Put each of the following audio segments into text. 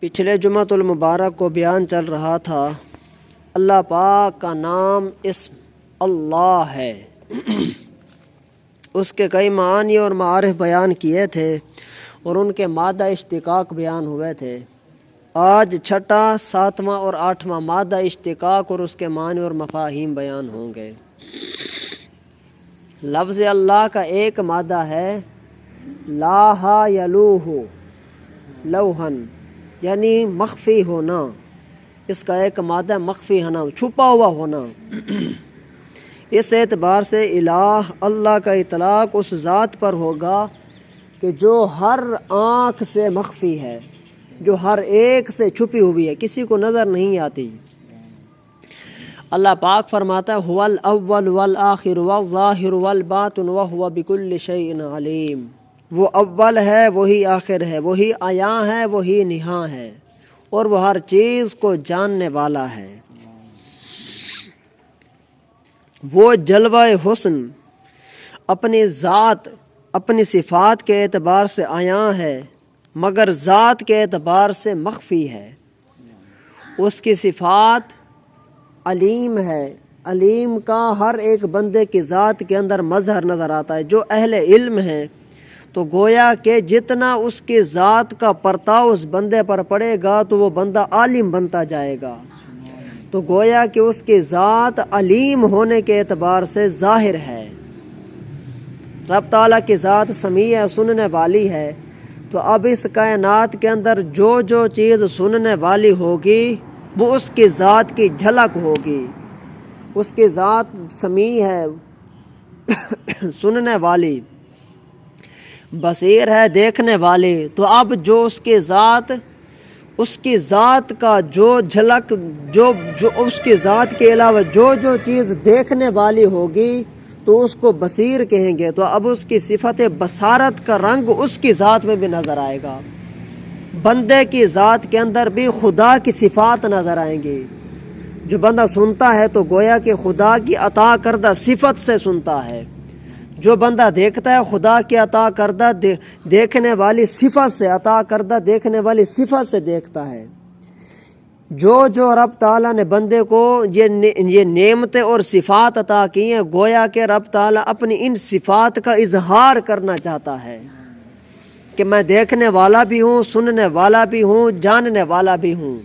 پچھلے جمعۃ المبارک کو بیان چل رہا تھا اللہ پاک کا نام اسم اللہ ہے۔ اس کے کئی معانی اور معارف بیان کیے تھے اور ان کے مادہ اشتقاق بیان ہوئے تھے۔ آج چھٹا، ساتواں اور آٹھواں مادہ اشتقاق اور اس کے معنی اور مفاہیم بیان ہوں گے۔ لفظ اللہ کا ایک مادہ ہے لاہا یلوہ، لوہن یعنی مخفی ہونا۔ اس کا ایک مادہ مخفی ہونا، چھپا ہوا ہونا۔ اس اعتبار سے الہ اللہ کا اطلاق اس ذات پر ہوگا کہ جو ہر آنکھ سے مخفی ہے، جو ہر ایک سے چھپی ہوئی ہے، کسی کو نظر نہیں آتی۔ اللہ پاک فرماتا ہے هو الاول والآخر والظاہر والباطن وهو بكل شیء علیم۔ وہ اول ہے، وہی آخر ہے، وہی عیاں ہے، وہی نہاں ہے، اور وہ ہر چیز کو جاننے والا ہے۔ وہ جلوہ حسن اپنی ذات، اپنی صفات کے اعتبار سے عیاں ہے، مگر ذات کے اعتبار سے مخفی ہے۔ اس کی صفات علیم ہے۔ علیم کا ہر ایک بندے کی ذات کے اندر مظہر نظر آتا ہے۔ جو اہل علم ہے تو گویا کہ جتنا اس کی ذات کا پرتاؤ اس بندے پر پڑے گا تو وہ بندہ عالم بنتا جائے گا۔ تو گویا کہ اس کی ذات علیم ہونے کے اعتبار سے ظاہر ہے۔ رب تعالیٰ کی ذات سمیع ہے، سننے والی ہے۔ تو اب اس کائنات کے اندر جو جو چیز سننے والی ہوگی وہ اس کی ذات کی جھلک ہوگی۔ اس کی ذات سمیع ہے، سننے والی، بصیر ہے، دیکھنے والی۔ تو اب جو اس کی ذات کا جو جھلک، جو اس کی ذات کے علاوہ جو چیز دیکھنے والی ہوگی تو اس کو بصیر کہیں گے۔ تو اب اس کی صفت بصارت کا رنگ اس کی ذات میں بھی نظر آئے گا۔ بندے کی ذات کے اندر بھی خدا کی صفات نظر آئیں گی۔ جو بندہ سنتا ہے تو گویا کہ خدا کی عطا کردہ صفت سے سنتا ہے۔ جو بندہ دیکھتا ہے خدا کی عطا کردہ دیکھنے والی صفت سے، عطا کردہ دیکھنے والی صفت سے دیکھتا ہے۔ جو رب تعالیٰ نے بندے کو یہ نعمتیں اور صفات عطا کی ہیں، گویا کہ رب تعالیٰ اپنی ان صفات کا اظہار کرنا چاہتا ہے کہ میں دیکھنے والا بھی ہوں، سننے والا بھی ہوں، جاننے والا بھی ہوں۔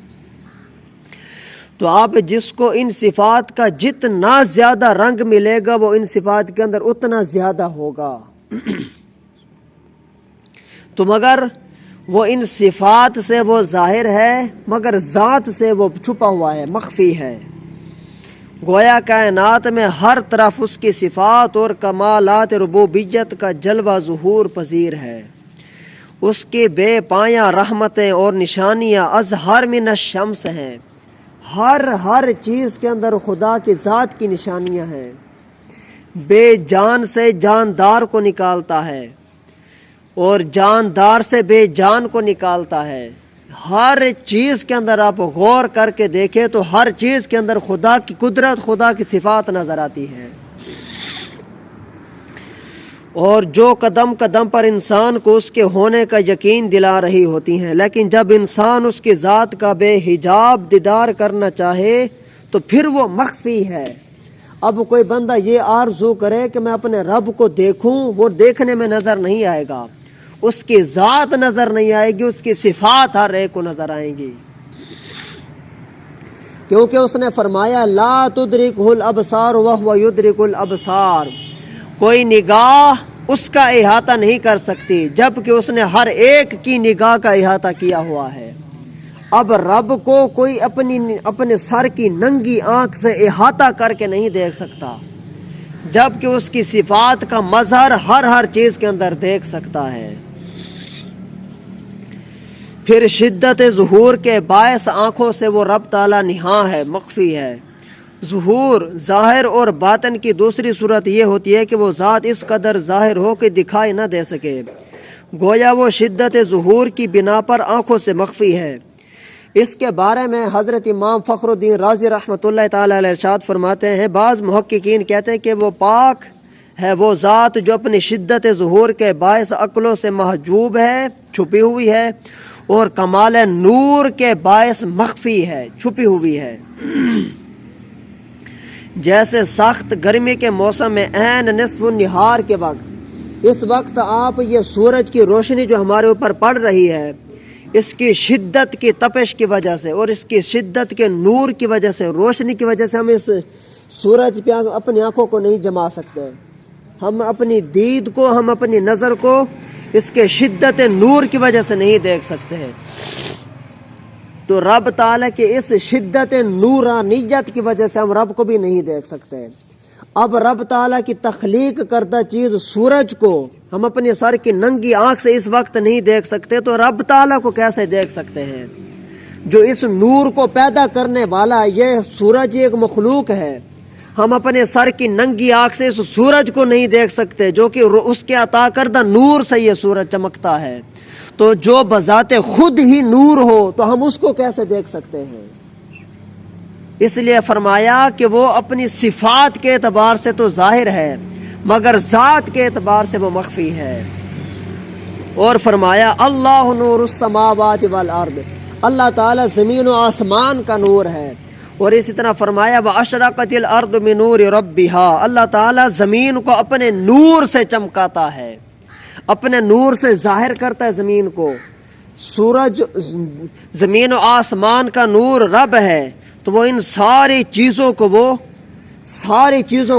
تو آپ جس کو ان صفات کا جتنا زیادہ رنگ ملے گا وہ ان صفات کے اندر اتنا زیادہ ہوگا۔ تو مگر وہ ان صفات سے وہ ظاہر ہے، مگر ذات سے وہ چھپا ہوا ہے، مخفی ہے۔ گویا کائنات میں ہر طرف اس کی صفات اور کمالات ربوبیت کا جلوہ ظہور پذیر ہے۔ اس کی بے پایاں رحمتیں اور نشانیاں اظہر من الشمس ہیں۔ ہر چیز کے اندر خدا کی ذات کی نشانیاں ہیں۔ بے جان سے جاندار کو نکالتا ہے اور جاندار سے بے جان کو نکالتا ہے۔ ہر چیز کے اندر آپ غور کر کے دیکھیں تو ہر چیز کے اندر خدا کی قدرت، خدا کی صفات نظر آتی ہے۔ اور جو قدم قدم پر انسان کو اس کے ہونے کا یقین دلا رہی ہوتی ہیں، لیکن جب انسان اس کی ذات کا بے حجاب دیدار کرنا چاہے تو پھر وہ مخفی ہے۔ اب کوئی بندہ یہ آرزو کرے کہ میں اپنے رب کو دیکھوں، وہ دیکھنے میں نظر نہیں آئے گا۔ اس کی ذات نظر نہیں آئے گی، اس کی صفات ہر ایک کو نظر آئیں گی، کیونکہ اس نے فرمایا لا تدرکہ الابصار وہو یدرک الابصار۔ کوئی نگاہ اس کا احاطہ نہیں کر سکتی جبکہ اس نے ہر ایک کی نگاہ کا احاطہ کیا ہوا ہے۔ اب رب کو کوئی اپنے سر کی ننگی آنکھ سے احاطہ کر کے نہیں دیکھ سکتا جبکہ اس کی صفات کا مظہر ہر چیز کے اندر دیکھ سکتا ہے۔ پھر شدت ظہور کے باعث آنکھوں سے وہ رب تعالیٰ نہاں ہے، مخفی ہے۔ ظہور، ظاہر اور باطن کی دوسری صورت یہ ہوتی ہے کہ وہ ذات اس قدر ظاہر ہو کہ دکھائی نہ دے سکے، گویا وہ شدت ظہور کی بنا پر آنکھوں سے مخفی ہے۔ اس کے بارے میں حضرت امام فخر الدین رازی رحمۃ اللہ تعالی علیہ ارشاد فرماتے ہیں، بعض محققین کہتے ہیں کہ وہ پاک ہے وہ ذات جو اپنی شدت ظہور کے باعث عقلوں سے محجوب ہے، چھپی ہوئی ہے، اور کمال نور کے باعث مخفی ہے، چھپی ہوئی ہے۔ جیسے سخت گرمی کے موسم میں عین نصف النہار کے وقت، اس وقت آپ یہ سورج کی روشنی جو ہمارے اوپر پڑ رہی ہے، اس کی شدت کی تپش کی وجہ سے اور اس کی شدت کے نور کی وجہ سے، روشنی کی وجہ سے ہم اس سورج پہ اپنی آنکھوں کو نہیں جما سکتے، ہم اپنی دید کو، ہم اپنی نظر کو اس کے شدت نور کی وجہ سے نہیں دیکھ سکتے ہیں۔ تو رب تعالیٰ کی اس شدت نورانیت کی وجہ سے ہم رب کو بھی نہیں دیکھ سکتے۔ اب رب تعالیٰ کی تخلیق کردہ چیز سورج کو ہم اپنے سر کی ننگی آنکھ سے اس وقت نہیں دیکھ سکتے، تو رب تعالیٰ کو کیسے دیکھ سکتے ہیں جو اس نور کو پیدا کرنے والا ہے؟ یہ سورج ایک مخلوق ہے، ہم اپنے سر کی ننگی آنکھ سے اس سورج کو نہیں دیکھ سکتے جو کہ اس کے عطا کردہ نور سے یہ سورج چمکتا ہے، تو جو بذات خود ہی نور ہو تو ہم اس کو کیسے دیکھ سکتے ہیں؟ اس لیے فرمایا کہ وہ اپنی صفات کے اعتبار سے تو ظاہر ہے مگر ذات کے اعتبار سے وہ مخفی ہے۔ اور فرمایا اللہ نور السماوات والارض، اللہ تعالیٰ زمین و آسمان کا نور ہے۔ اور اسی طرح فرمایا وَأَشْرَقَتِ الْأَرْضُ بِنُورِ رَبِّهَا، اللہ تعالیٰ زمین کو اپنے نور سے چمکاتا ہے، اپنے نور سے ظاہر کرتا ہے زمین کو۔ سورج، زمین و آسمان کا نور رب ہے، تو وہ ان ساری چیزوں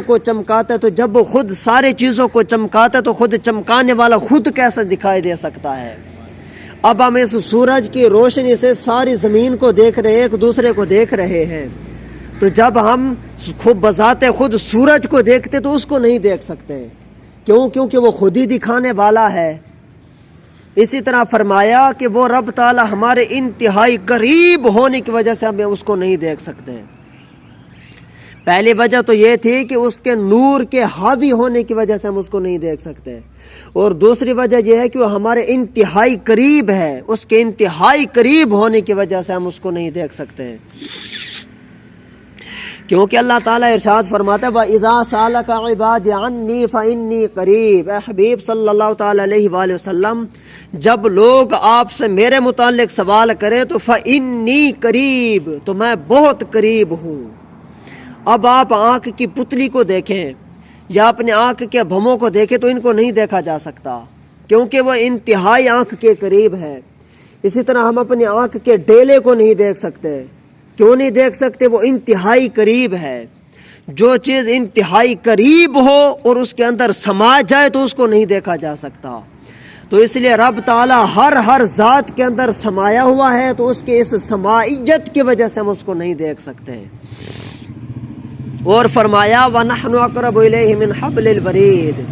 کو چمکاتا ہے۔ تو جب وہ خود ساری چیزوں کو چمکاتا ہے تو خود چمکانے والا خود کیسے دکھائی دے سکتا ہے؟ اب ہم اس سورج کی روشنی سے ساری زمین کو دیکھ رہے ہیں، ایک دوسرے کو دیکھ رہے ہیں، تو جب ہم خود بذات خود سورج کو دیکھتے تو اس کو نہیں دیکھ سکتے، کیونکہ وہ خود ہی دکھانے والا ہے۔ اسی طرح فرمایا کہ وہ رب تعالی ہمارے انتہائی قریب ہونے کی وجہ سے ہم اس کو نہیں دیکھ سکتے۔ پہلی وجہ تو یہ تھی کہ اس کے نور کے حاوی ہونے کی وجہ سے ہم اس کو نہیں دیکھ سکتے، اور دوسری وجہ یہ ہے کہ وہ ہمارے انتہائی قریب ہے، اس کے انتہائی قریب ہونے کی وجہ سے ہم اس کو نہیں دیکھ سکتے، کیونکہ اللہ تعالیٰ ارشاد فرماتا ہے وَإِذَا سَأَلَكَ عِبَادِي عَنِّي فَإِنِّي قَرِيبٌ۔ اے حبیب صلی اللہ تعالیٰ علیہ وآلہ وسلم، جب لوگ آپ سے میرے متعلق سوال کریں تو فَإِنِّي قَرِيبٌ، تو میں بہت قریب ہوں۔ اب آپ آنکھ کی پتلی کو دیکھیں یا اپنے آنکھ کے بھموں کو دیکھیں تو ان کو نہیں دیکھا جا سکتا، کیونکہ وہ انتہائی آنکھ کے قریب ہے۔ اسی طرح ہم اپنی آنکھ کے ڈیلے کو نہیں دیکھ سکتے، کیوں نہیں دیکھ سکتے؟ وہ انتہائی قریب ہے۔ جو چیز انتہائی قریب ہو اور اس کے اندر سما جائے تو اس کو نہیں دیکھا جا سکتا، تو اس لیے رب تعالیٰ ہر ذات کے اندر سمایا ہوا ہے، تو اس کے اس سمائیت کی وجہ سے ہم اس کو نہیں دیکھ سکتے۔ اور فرمایا وَنَحْنُ أَقْرَبُ إِلَيْهِ مِنْ حَبْلِ الْوَرِيدِ،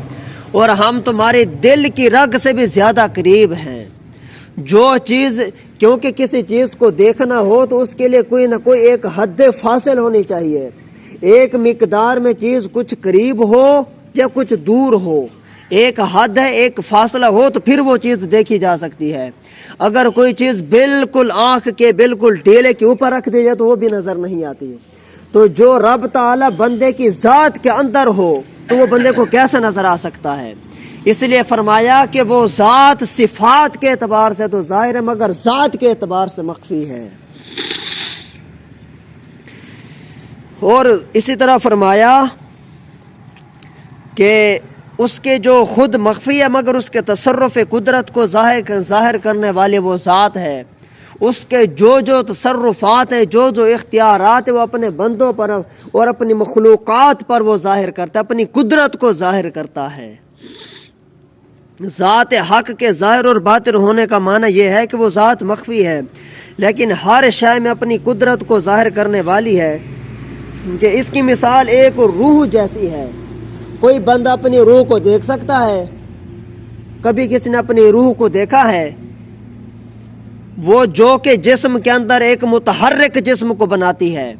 اور ہم تمہارے دل کی رگ سے بھی زیادہ قریب ہیں۔ جو چیز، کیونکہ کسی چیز کو دیکھنا ہو تو اس کے لیے کوئی نہ کوئی ایک حد فاصل ہونی چاہیے، ایک مقدار میں چیز کچھ قریب ہو یا کچھ دور ہو، ایک حد ہے، ایک فاصلہ ہو تو پھر وہ چیز دیکھی جا سکتی ہے۔ اگر کوئی چیز بالکل آنکھ کے بالکل ڈیلے کے اوپر رکھ دی جائے تو وہ بھی نظر نہیں آتی۔ تو جو رب تعالیٰ بندے کی ذات کے اندر ہو تو وہ بندے کو کیسے نظر آ سکتا ہے؟ اس لیے فرمایا کہ وہ ذات صفات کے اعتبار سے تو ظاہر ہے مگر ذات کے اعتبار سے مخفی ہے۔ اور اسی طرح فرمایا کہ اس کے جو خود مخفی ہے مگر اس کے تصرف قدرت کو ظاہر کرنے والے وہ ذات ہے، اس کے جو تصرفات ہیں، جو اختیارات ہیں، وہ اپنے بندوں پر اور اپنی مخلوقات پر وہ ظاہر کرتا ہے، اپنی قدرت کو ظاہر کرتا ہے۔ ذات حق کے ظاہر اور باطن ہونے کا معنی یہ ہے کہ وہ ذات مخفی ہے لیکن ہر شے میں اپنی قدرت کو ظاہر کرنے والی ہے، کہ اس کی مثال ایک روح جیسی ہے۔ کوئی بندہ اپنی روح کو دیکھ سکتا ہے؟ کبھی کسی نے اپنی روح کو دیکھا ہے؟ وہ جو کہ جسم کے اندر ایک متحرک جسم کو بناتی ہے،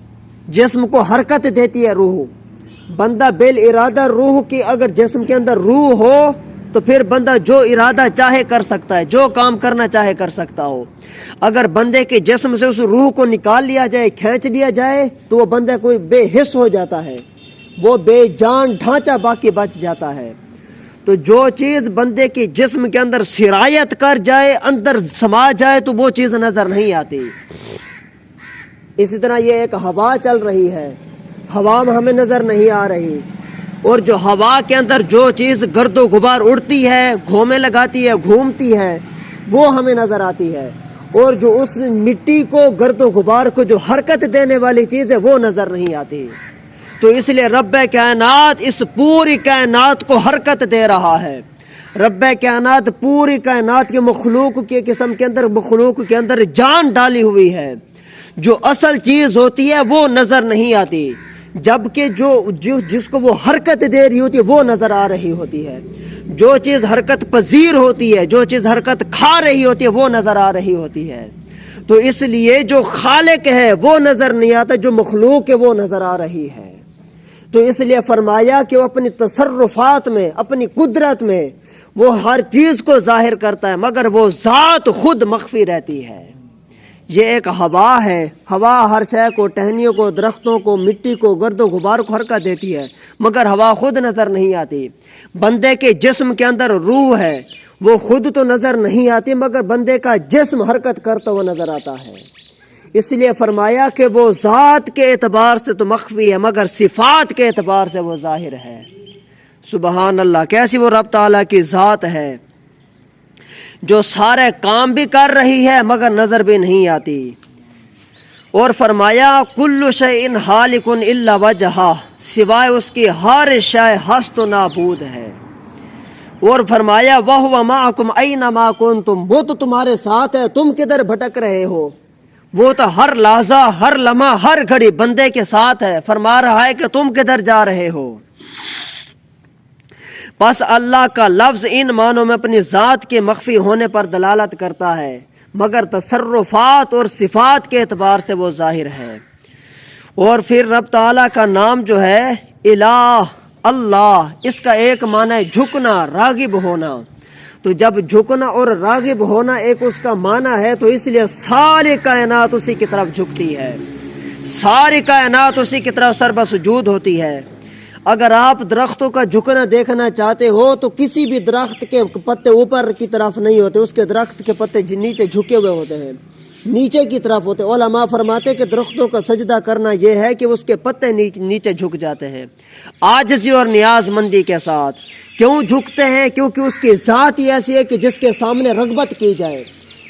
جسم کو حرکت دیتی ہے روح۔ بندہ بالارادہ روح کی اگر جسم کے اندر روح ہو تو پھر بندہ جو ارادہ چاہے کر سکتا ہے، جو کام کرنا چاہے کر سکتا ہو۔ اگر بندے کے جسم سے اس روح کو نکال لیا جائے، کھینچ لیا جائے تو وہ بندہ کوئی بے حس ہو جاتا ہے، وہ بے جان ڈھانچہ باقی بچ جاتا ہے۔ تو جو چیز بندے کے جسم کے اندر سرایت کر جائے، اندر سما جائے، تو وہ چیز نظر نہیں آتی۔ اسی طرح یہ ایک ہوا چل رہی ہے، ہوا میں ہمیں نظر نہیں آ رہی، اور جو ہوا کے اندر جو چیز گرد و غبار اڑتی ہے، گھومے لگاتی ہے، گھومتی ہے، وہ ہمیں نظر آتی ہے، اور جو اس مٹی کو، گرد و غبار کو جو حرکت دینے والی چیز ہے، وہ نظر نہیں آتی۔ تو اس لیے رب کائنات اس پوری کائنات کو حرکت دے رہا ہے۔ رب کائنات پوری کائنات کے مخلوق کے قسم کے اندر، مخلوق کے اندر جان ڈالی ہوئی ہے۔ جو اصل چیز ہوتی ہے وہ نظر نہیں آتی، جبکہ جس کو وہ حرکت دے رہی ہوتی ہے وہ نظر آ رہی ہوتی ہے۔ جو چیز حرکت پذیر ہوتی ہے، جو چیز حرکت کھا رہی ہوتی ہے، وہ نظر آ رہی ہوتی ہے۔ تو اس لیے جو خالق ہے وہ نظر نہیں آتا، جو مخلوق ہے وہ نظر آ رہی ہے۔ تو اس لیے فرمایا کہ وہ اپنی تصرفات میں، اپنی قدرت میں وہ ہر چیز کو ظاہر کرتا ہے، مگر وہ ذات خود مخفی رہتی ہے۔ یہ ایک ہوا ہے، ہوا ہر شے کو، ٹہنیوں کو، درختوں کو، مٹی کو، گرد و غبار کو حرکت دیتی ہے، مگر ہوا خود نظر نہیں آتی۔ بندے کے جسم کے اندر روح ہے، وہ خود تو نظر نہیں آتی، مگر بندے کا جسم حرکت کرتا ہوا نظر آتا ہے۔ اس لیے فرمایا کہ وہ ذات کے اعتبار سے تو مخفی ہے، مگر صفات کے اعتبار سے وہ ظاہر ہے۔ سبحان اللہ، کیسی وہ رب تعالیٰ کی ذات ہے جو سارے کام بھی کر رہی ہے مگر نظر بھی نہیں آتی۔ اور فرمایا کل شیء ہالک الا وجہہ، سوائے اس کی ہر شے ہست و نابود ہے۔ اور فرمایا وَهُوَ مَعَكُمْ أَيْنَمَا كُنْتُمْ، وہ تو تمہارے ساتھ ہے، تم کدھر بھٹک رہے ہو، وہ تو ہر لحظہ، ہر لمحہ، ہر گھڑی بندے کے ساتھ ہے۔ فرما رہا ہے کہ تم کدھر جا رہے ہو۔ پس اللہ کا لفظ ان معنوں میں اپنی ذات کے مخفی ہونے پر دلالت کرتا ہے، مگر تصرفات اور صفات کے اعتبار سے وہ ظاہر ہے۔ اور پھر رب تعالیٰ کا نام جو ہے الہ، اللہ، اس کا ایک معنی ہے جھکنا، راغب ہونا۔ تو جب جھکنا اور راغب ہونا ایک اس کا معنی ہے، تو اس لیے ساری کائنات اسی کی طرف جھکتی ہے، ساری کائنات اسی کی طرف سر بسجود ہوتی ہے۔ اگر آپ درختوں کا جھکنا دیکھنا چاہتے ہو تو کسی بھی درخت کے پتے اوپر کی طرف نہیں ہوتے، اس کے درخت کے پتے نیچے جھکے ہوئے ہوتے ہیں، نیچے کی طرف ہوتے۔ علماء فرماتے کہ درختوں کا سجدہ کرنا یہ ہے کہ اس کے پتے نیچے جھک جاتے ہیں عاجزی اور نیاز مندی کے ساتھ۔ کیوں جھکتے ہیں؟ کیونکہ اس کی ذات ہی ایسی ہے کہ جس کے سامنے رغبت کی جائے،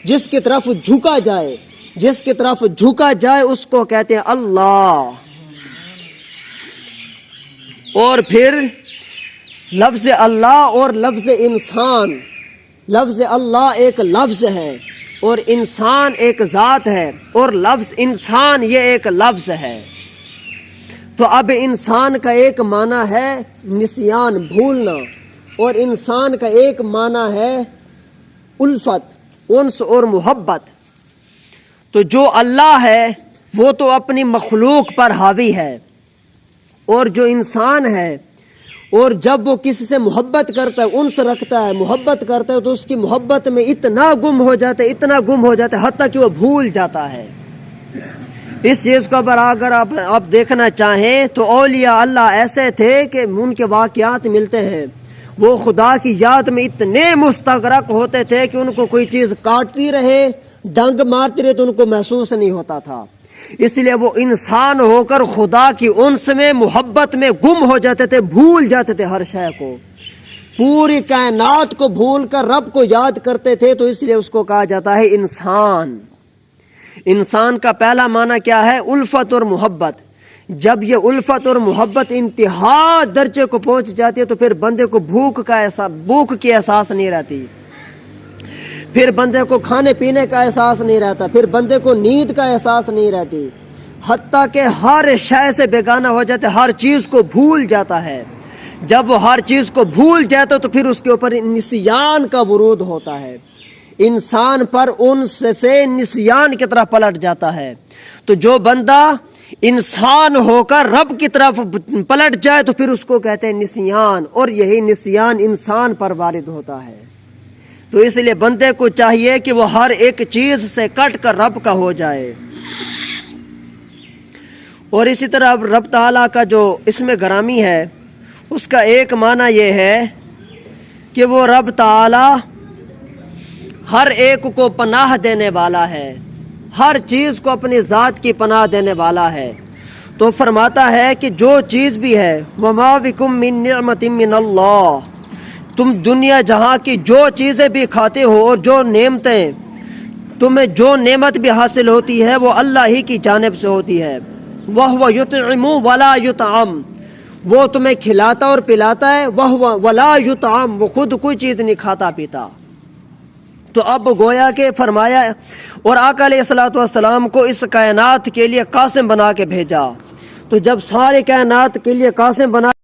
جس کی طرف جھکا جائے، جس کی طرف جھکا جائے اس کو کہتے ہیں اللہ۔ اور پھر لفظ اللہ اور لفظ انسان، لفظ اللہ ایک لفظ ہے اور انسان ایک ذات ہے، اور لفظ انسان یہ ایک لفظ ہے۔ تو اب انسان کا ایک معنی ہے نسیان، بھولنا، اور انسان کا ایک معنی ہے الفت، انس اور محبت۔ تو جو اللہ ہے وہ تو اپنی مخلوق پر حاوی ہے، اور جو انسان ہے، اور جب وہ کسی سے محبت کرتا ہے، انس رکھتا ہے، محبت کرتا ہے، تو اس کی محبت میں اتنا گم ہو جاتا ہے، اتنا گم ہو جاتا ہے، حتیٰ کہ وہ بھول جاتا ہے۔ اس چیز کو اگر آپ دیکھنا چاہیں تو اولیاء اللہ ایسے تھے کہ ان کے واقعات ملتے ہیں، وہ خدا کی یاد میں اتنے مستغرق ہوتے تھے کہ ان کو کوئی چیز کاٹتی رہے، ڈنگ مارتی رہے تو ان کو محسوس نہیں ہوتا تھا۔ اس لیے وہ انسان ہو کر خدا کی انس میں، محبت میں گم ہو جاتے تھے، بھول جاتے تھے ہر شے کو، پوری کائنات کو بھول کر رب کو یاد کرتے تھے، تو اس لیے اس کو کہا جاتا ہے انسان۔ انسان کا پہلا معنی کیا ہے؟ الفت اور محبت۔ جب یہ الفت اور محبت انتہا درجے کو پہنچ جاتی ہے تو پھر بندے کو بھوک کی احساس نہیں رہتی، پھر بندے کو کھانے پینے کا احساس نہیں رہتا، پھر بندے کو نیند کا احساس نہیں رہتی، حتیٰ کہ ہر شے سے بیگانہ ہو جاتا ہے، ہر چیز کو بھول جاتا ہے۔ جب وہ ہر چیز کو بھول جاتا ہے تو پھر اس کے اوپر نسیان کا ورود ہوتا ہے، انسان پر انس سے نسیان کی طرف پلٹ جاتا ہے۔ تو جو بندہ انسان ہو کر رب کی طرف پلٹ جائے تو پھر اس کو کہتے ہیں نسیان، اور یہی نسیان انسان پر وارد ہوتا ہے۔ تو اس لیے بندے کو چاہیے کہ وہ ہر ایک چیز سے کٹ کر رب کا ہو جائے۔ اور اسی طرح رب تعالیٰ کا جو اسم گرامی ہے اس کا ایک معنی یہ ہے کہ وہ رب تعالی ہر ایک کو پناہ دینے والا ہے، ہر چیز کو اپنی ذات کی پناہ دینے والا ہے۔ تو فرماتا ہے کہ جو چیز بھی ہے وَمَا بِكُم مِّن نِعْمَةٍ مِّنَ اللَّهِ، تم دنیا جہاں کی جو چیزیں بھی کھاتے ہو اور جو نعمتیں تمہیں جو نعمت بھی حاصل ہوتی ہے وہ اللہ ہی کی جانب سے ہوتی ہے۔ وَهُوَ يُطْعِمُ وَلَا يُطْعَمُ، وہ تمہیں کھلاتا اور پلاتا ہے، وَهُوَ وَلَا يُطْعَمُ، وہ خود کوئی چیز نہیں کھاتا پیتا۔ تو اب گویا کہ فرمایا اور آقا علیہ الصلوۃ والسلام کو اس کائنات کے لیے قاسم بنا کے بھیجا۔ تو جب سارے کائنات کے لیے قاسم بنا